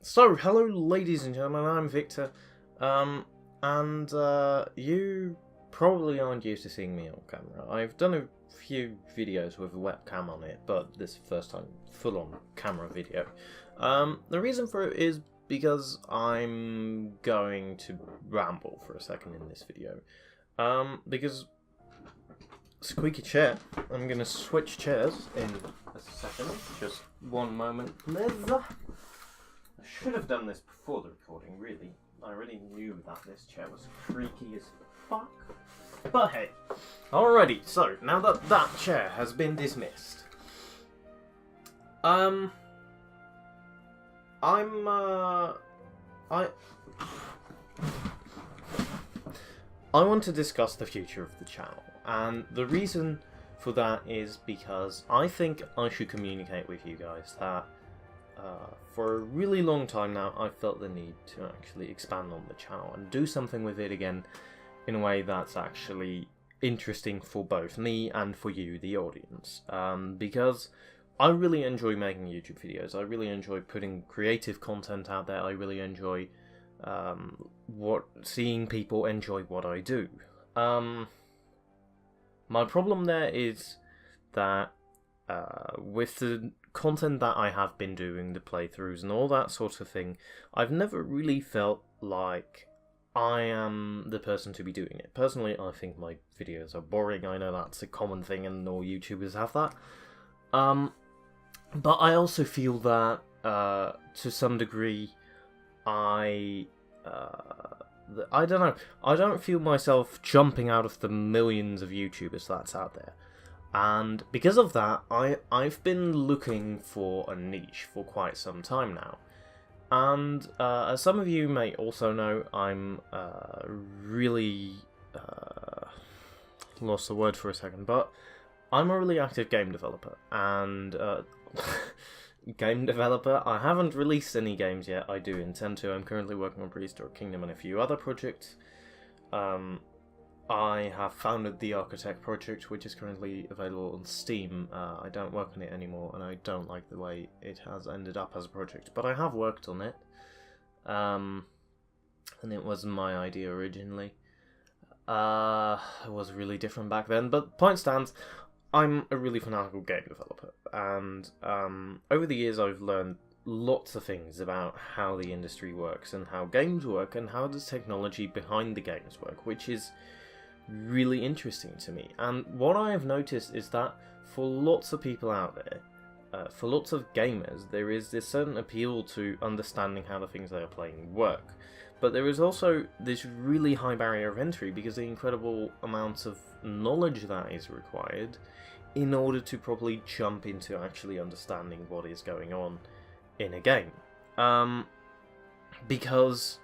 So, hello ladies and gentlemen, I'm Victor, and you probably aren't used to seeing me on camera. I've done a few videos with a webcam on it, but this is the first time full-on camera video. The reason for it is because I'm going to ramble for a second in this video. Because squeaky chair, I'm going to switch chairs in a second, just one moment please. I should have done this before the recording, really. I already knew that this chair was creaky as fuck. But hey. Alrighty, so, now that that chair has been dismissed. I want to discuss the future of the channel, and the reason for that is because I think I should communicate with you guys that for a really long time now, I felt the need to actually expand on the channel and do something with it again in a way that's actually interesting for both me and for you, the audience. Because I really enjoy making YouTube videos. I really enjoy putting creative content out there. I really enjoy seeing people enjoy what I do. My problem there is that with the content that I have been doing, the playthroughs and all that sort of thing, I've never really felt like I am the person to be doing it. Personally, I think my videos are boring. I know that's a common thing and all YouTubers have that. But I also feel that, to some degree, I don't know. I don't feel myself jumping out of the millions of YouTubers that's out there. And because of that, I've been looking for a niche for quite some time now. And as some of you may also know, I'm really... lost the word for a second, but I'm a really active game developer. And game developer, I haven't released any games yet. I do intend to. I'm currently working on Prehistoric Kingdom and a few other projects. I have founded the Architect project, which is currently available on Steam. I don't work on it anymore, and I don't like the way it has ended up as a project, but I have worked on it. And it wasn't my idea originally. It was really different back then, but point stands, I'm a really fanatical game developer, and over the years I've learned lots of things about how the industry works, and how games work, and how the technology behind the games work, which is really interesting to me. And what I have noticed is that for lots of people out there, for lots of gamers, there is this certain appeal to understanding how the things they are playing work. But there is also this really high barrier of entry because the incredible amounts of knowledge that is required in order to properly jump into actually understanding what is going on in a game. Because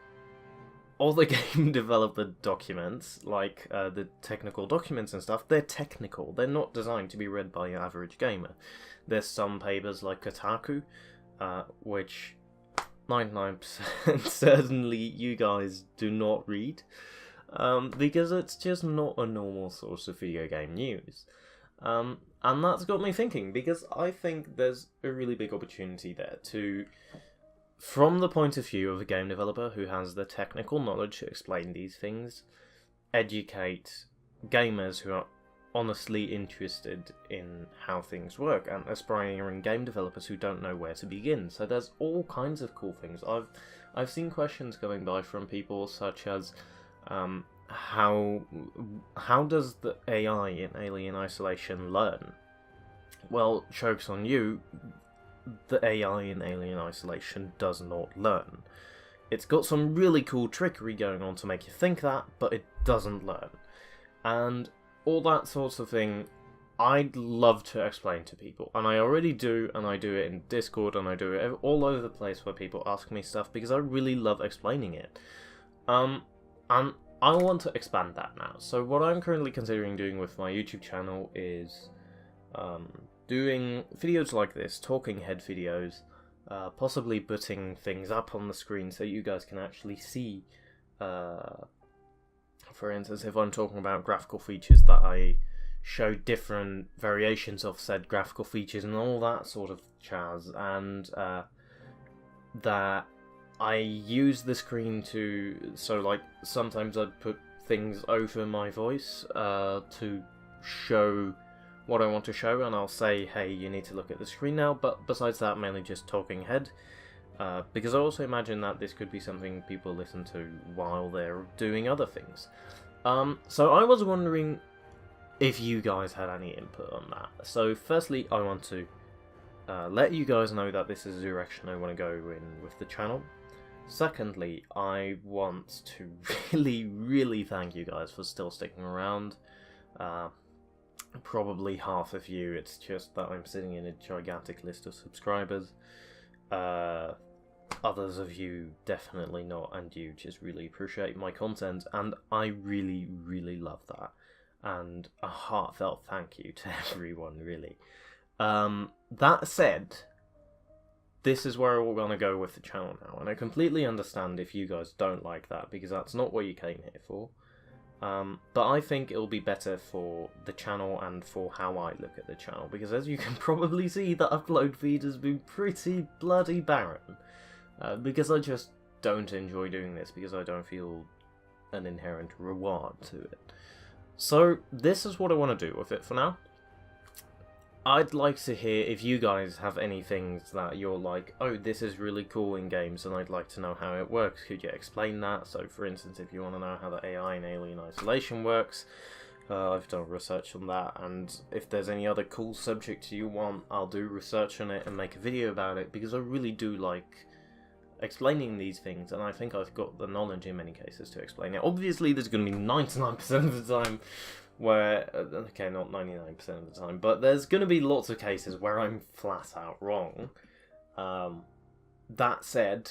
all the game developer documents, like the technical documents and stuff, they're technical. They're not designed to be read by an average gamer. There's some papers like Kotaku, which 99% certainly you guys do not read, because it's just not a normal source of video game news. And that's got me thinking, because I think there's a really big opportunity there to, from the point of view of a game developer who has the technical knowledge to explain these things, educate gamers who are honestly interested in how things work, and aspiring game developers who don't know where to begin. So there's all kinds of cool things. I've seen questions going by from people such as, how does the AI in Alien Isolation learn? Well, joke's on you. The AI in Alien Isolation does not learn. It's got some really cool trickery going on to make you think that, but it doesn't learn. And all that sorts of thing, I'd love to explain to people. And I already do, and I do it in Discord, and I do it all over the place where people ask me stuff, because I really love explaining it. And I want to expand that now. So what I'm currently considering doing with my YouTube channel is doing videos like this, talking head videos, possibly putting things up on the screen so you guys can actually see, for instance, if I'm talking about graphical features, that I show different variations of said graphical features and all that sort of jazz, and that I use the screen so like sometimes I'd put things over my voice to show what I want to show, and I'll say, hey, you need to look at the screen now, but besides that, mainly just talking head, because I also imagine that this could be something people listen to while they're doing other things. So I was wondering if you guys had any input on that. So firstly, I want to let you guys know that this is the direction I want to go in with the channel. Secondly, I want to really thank you guys for still sticking around. Probably half of you, it's just that I'm sitting in a gigantic list of subscribers. Others of you definitely not, and you just really appreciate my content, and I really love that. And a heartfelt thank you to everyone, really. That said, this is where we're going to go with the channel now, and I completely understand if you guys don't like that, because that's not what you came here for. But I think it'll be better for the channel and for how I look at the channel, because as you can probably see, the upload feed has been pretty bloody barren. Because I just don't enjoy doing this, because I don't feel an inherent reward to it. So this is what I want to do with it for now. I'd like to hear if you guys have any things that you're like, oh, this is really cool in games, and I'd like to know how it works. Could you explain that? So, for instance, if you want to know how the AI in Alien Isolation works, I've done research on that, and if there's any other cool subject you want, I'll do research on it and make a video about it, because I really do like explaining these things, and I think I've got the knowledge in many cases to explain it. Obviously, there's going to be 99% of the time where, okay, not 99% of the time, but there's going to be lots of cases where I'm flat out wrong. That said,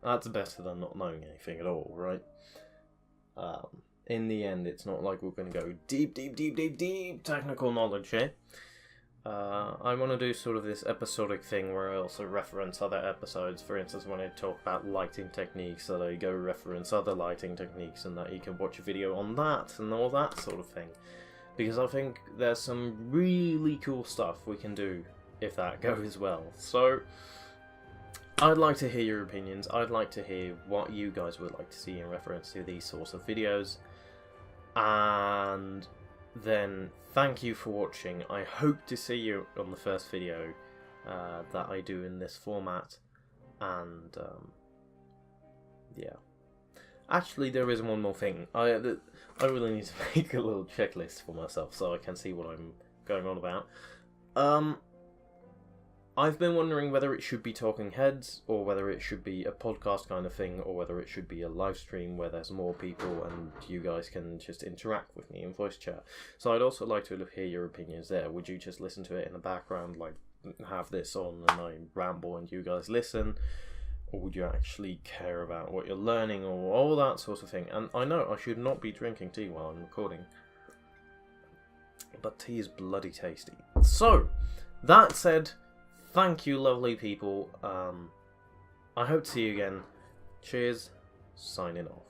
that's better than not knowing anything at all, right? In the end, it's not like we're going to go deep technical knowledge here. I want to do sort of this episodic thing where I also reference other episodes. For instance, when I talk about lighting techniques, that I go reference other lighting techniques, and that you can watch a video on that and all that sort of thing. Because I think there's some really cool stuff we can do if that goes well. So I'd like to hear your opinions. I'd like to hear what you guys would like to see in reference to these sorts of videos. And then thank you for watching. I hope to see you on the first video that I do in this format, and yeah. Actually, there is one more thing. I really need to make a little checklist for myself so I can see what I'm going on about. I've been wondering whether it should be talking heads, or whether it should be a podcast kind of thing, or whether it should be a live stream where there's more people and you guys can just interact with me in voice chat. So I'd also like to hear your opinions there. Would you just listen to it in the background, like have this on and I ramble and you guys listen? Or would you actually care about what you're learning, or all that sort of thing? And I know I should not be drinking tea while I'm recording, but tea is bloody tasty. So, that said, thank you, lovely people. I hope to see you again. Cheers. Signing off.